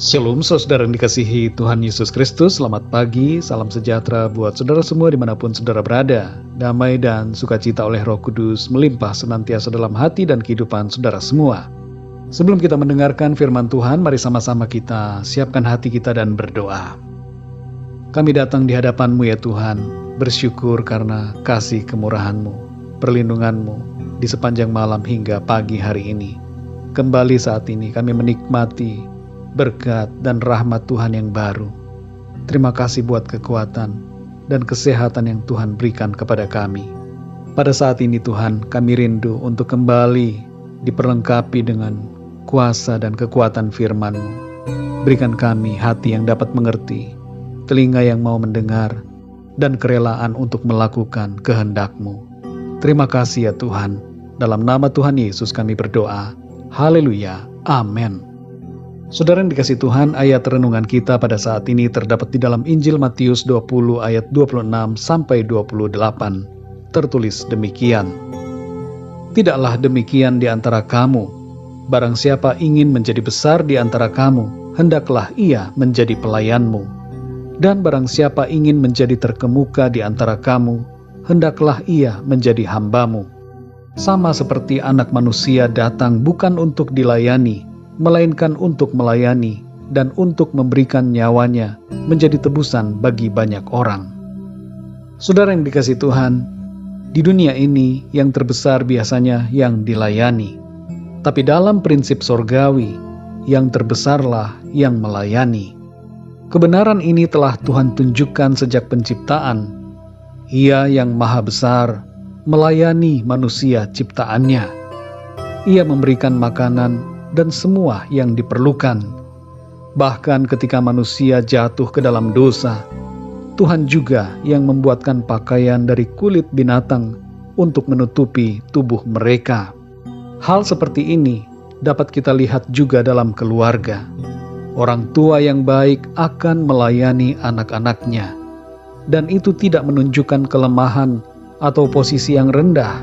Shalom saudara yang dikasihi Tuhan Yesus Kristus. Selamat pagi, salam sejahtera buat saudara semua dimanapun saudara berada. Damai dan sukacita oleh Roh Kudus melimpah senantiasa dalam hati dan kehidupan saudara semua. Sebelum kita mendengarkan firman Tuhan, mari sama-sama kita siapkan hati kita dan berdoa. Kami datang di hadapan-Mu ya Tuhan, bersyukur karena kasih kemurahan-Mu, perlindungan-Mu di sepanjang malam hingga pagi hari ini. Kembali saat ini kami menikmati berkat dan rahmat Tuhan yang baru. Terima kasih buat kekuatan dan kesehatan yang Tuhan berikan kepada kami. Pada saat ini Tuhan, kami rindu untuk kembali diperlengkapi dengan kuasa dan kekuatan firman-Mu. Berikan kami hati yang dapat mengerti, telinga yang mau mendengar, dan kerelaan untuk melakukan kehendak-Mu. Terima kasih ya Tuhan. Dalam nama Tuhan Yesus kami berdoa. Haleluya. Amin. Saudara yang dikasih Tuhan, ayat renungan kita pada saat ini terdapat di dalam Injil Matius 20 ayat 26 sampai 28. Tertulis demikian. Tidaklah demikian di antara kamu. Barang siapa ingin menjadi besar di antara kamu, hendaklah ia menjadi pelayanmu. Dan barang siapa ingin menjadi terkemuka di antara kamu, hendaklah ia menjadi hambamu. Sama seperti Anak Manusia datang bukan untuk dilayani, melainkan untuk melayani dan untuk memberikan nyawanya menjadi tebusan bagi banyak orang. Saudara yang dikasih Tuhan, di dunia ini yang terbesar biasanya yang dilayani. Tapi dalam prinsip sorgawi, yang terbesarlah yang melayani. Kebenaran ini telah Tuhan tunjukkan sejak penciptaan. Ia yang maha besar melayani manusia ciptaannya. Ia memberikan makanan dan semua yang diperlukan. Bahkan ketika manusia jatuh ke dalam dosa, Tuhan juga yang membuatkan pakaian dari kulit binatang untuk menutupi tubuh mereka. Hal seperti ini dapat kita lihat juga dalam keluarga. Orang tua yang baik akan melayani anak-anaknya, dan itu tidak menunjukkan kelemahan atau posisi yang rendah,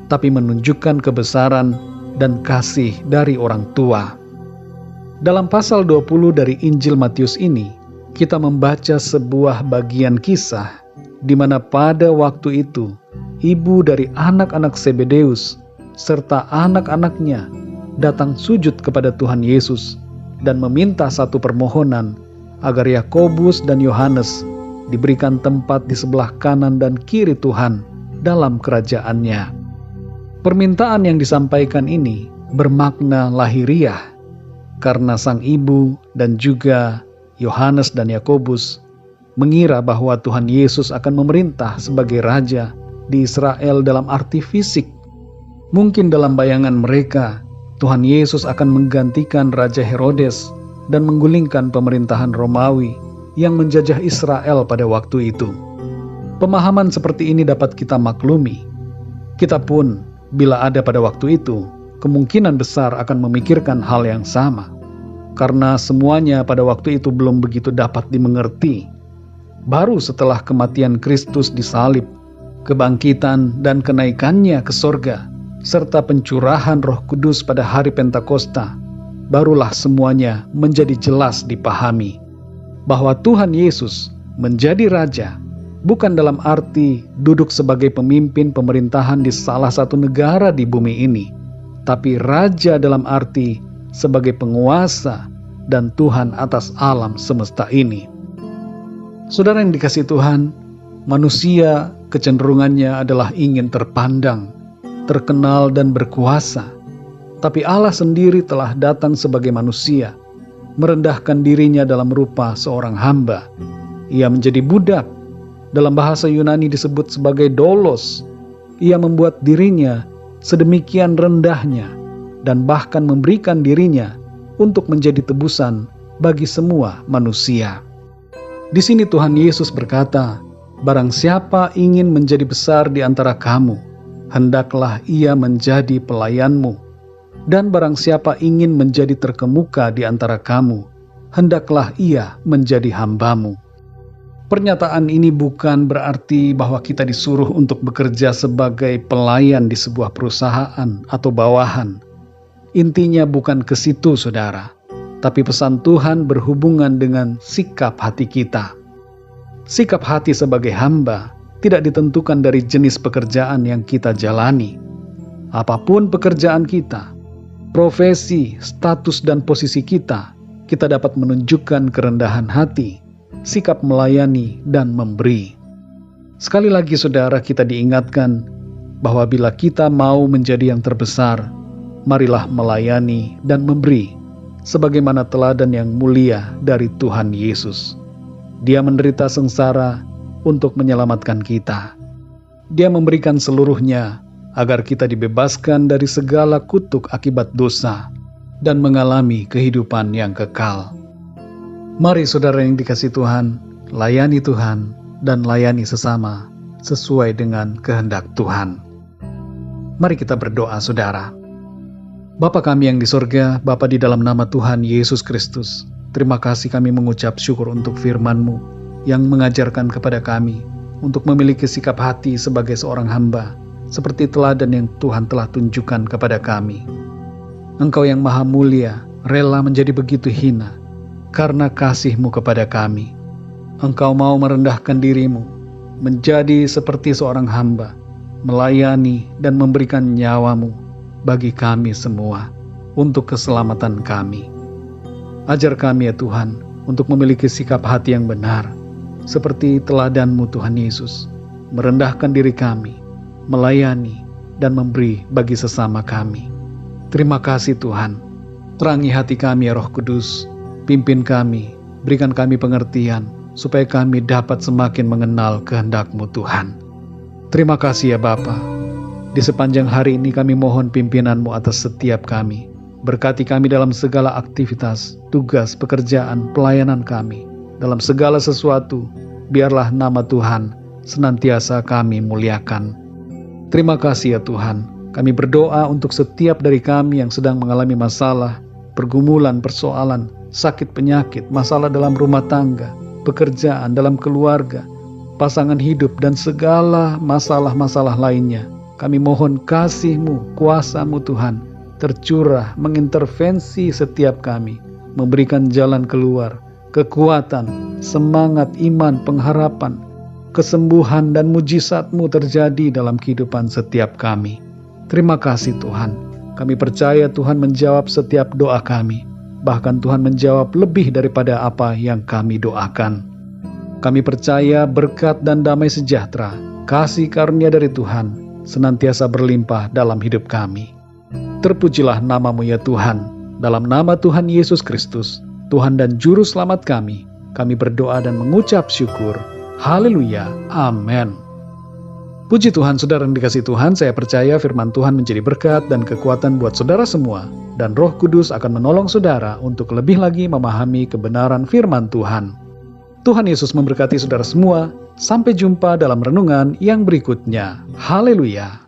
tapi menunjukkan kebesaran dan kasih dari orang tua. Dalam pasal 20 dari Injil Matius ini, kita membaca sebuah bagian kisah di mana pada waktu itu, ibu dari anak-anak Zebedeus serta anak-anaknya datang sujud kepada Tuhan Yesus dan meminta satu permohonan agar Yakobus dan Yohanes diberikan tempat di sebelah kanan dan kiri Tuhan dalam kerajaannya. Permintaan yang disampaikan ini bermakna lahiriah, karena sang ibu dan juga Yohanes dan Yakobus mengira bahwa Tuhan Yesus akan memerintah sebagai raja di Israel dalam arti fisik. Mungkin dalam bayangan mereka, Tuhan Yesus akan menggantikan Raja Herodes dan menggulingkan pemerintahan Romawi yang menjajah Israel pada waktu itu. Pemahaman seperti ini dapat kita maklumi. Kita pun bila ada pada waktu itu, kemungkinan besar akan memikirkan hal yang sama. Karena semuanya pada waktu itu belum begitu dapat dimengerti. Baru setelah kematian Kristus disalib, kebangkitan dan kenaikannya ke sorga, serta pencurahan Roh Kudus pada hari Pentakosta, barulah semuanya menjadi jelas dipahami. Bahwa Tuhan Yesus menjadi Raja, bukan dalam arti duduk sebagai pemimpin pemerintahan di salah satu negara di bumi ini, tapi Raja dalam arti sebagai penguasa dan Tuhan atas alam semesta ini. Saudara yang dikasihi Tuhan, manusia kecenderungannya adalah ingin terpandang, terkenal dan berkuasa. Tapi Allah sendiri telah datang sebagai manusia, merendahkan dirinya dalam rupa seorang hamba. Ia menjadi budak. Dalam bahasa Yunani disebut sebagai doulos. Ia membuat dirinya sedemikian rendahnya dan bahkan memberikan dirinya untuk menjadi tebusan bagi semua manusia. Di sini Tuhan Yesus berkata, barang siapa ingin menjadi besar di antara kamu, hendaklah ia menjadi pelayanmu. Dan barang siapa ingin menjadi terkemuka di antara kamu, hendaklah ia menjadi hambamu. Pernyataan ini bukan berarti bahwa kita disuruh untuk bekerja sebagai pelayan di sebuah perusahaan atau bawahan. Intinya bukan ke situ, saudara. Tapi pesan Tuhan berhubungan dengan sikap hati kita. Sikap hati sebagai hamba tidak ditentukan dari jenis pekerjaan yang kita jalani. Apapun pekerjaan kita, profesi, status, dan posisi kita dapat menunjukkan kerendahan hati, sikap melayani, dan memberi. Sekali lagi saudara, kita diingatkan bahwa bila kita mau menjadi yang terbesar, marilah melayani dan memberi, sebagaimana teladan yang mulia dari Tuhan Yesus. Dia menderita sengsara untuk menyelamatkan kita. Dia memberikan seluruhnya agar kita dibebaskan dari segala kutuk akibat dosa dan mengalami kehidupan yang kekal. Mari saudara yang dikasihi Tuhan, layani Tuhan dan layani sesama sesuai dengan kehendak Tuhan. Mari kita berdoa saudara. Bapa kami yang di sorga, Bapa di dalam nama Tuhan Yesus Kristus, terima kasih kami mengucap syukur untuk firman-Mu yang mengajarkan kepada kami untuk memiliki sikap hati sebagai seorang hamba, seperti teladan yang Tuhan telah tunjukkan kepada kami. Engkau yang maha mulia, rela menjadi begitu hina, karena kasih-Mu kepada kami. Engkau mau merendahkan diri-Mu, menjadi seperti seorang hamba, melayani dan memberikan nyawa-Mu bagi kami semua, untuk keselamatan kami. Ajar kami ya Tuhan, untuk memiliki sikap hati yang benar, seperti teladan-Mu Tuhan Yesus, merendahkan diri kami, melayani, dan memberi bagi sesama kami. Terima kasih Tuhan. Terangi hati kami ya Roh Kudus, pimpin kami, berikan kami pengertian, supaya kami dapat semakin mengenal kehendak-Mu Tuhan. Terima kasih ya Bapa. Di sepanjang hari ini kami mohon pimpinan-Mu atas setiap kami. Berkati kami dalam segala aktivitas, tugas, pekerjaan, pelayanan kami. Dalam segala sesuatu, biarlah nama Tuhan senantiasa kami muliakan. Terima kasih ya Tuhan. Kami berdoa untuk setiap dari kami yang sedang mengalami masalah, pergumulan, persoalan, sakit penyakit, masalah dalam rumah tangga, pekerjaan, dalam keluarga, pasangan hidup, dan segala masalah-masalah lainnya. Kami mohon kasih-Mu, kuasa-Mu Tuhan, tercurah, mengintervensi setiap kami, memberikan jalan keluar, kekuatan, semangat, iman, pengharapan, kesembuhan, dan mujizat-Mu terjadi dalam kehidupan setiap kami. Terima kasih Tuhan. Kami percaya Tuhan menjawab setiap doa kami. Bahkan Tuhan menjawab lebih daripada apa yang kami doakan. Kami percaya berkat dan damai sejahtera, kasih karunia dari Tuhan, senantiasa berlimpah dalam hidup kami. Terpujilah nama-Mu ya Tuhan. Dalam nama Tuhan Yesus Kristus, Tuhan dan Juru Selamat kami berdoa dan mengucap syukur. Haleluya. Amin. Puji Tuhan, saudara yang dikasihi Tuhan, saya percaya firman Tuhan menjadi berkat dan kekuatan buat saudara semua, dan Roh Kudus akan menolong saudara untuk lebih lagi memahami kebenaran firman Tuhan. Tuhan Yesus memberkati saudara semua. Sampai jumpa dalam renungan yang berikutnya. Haleluya.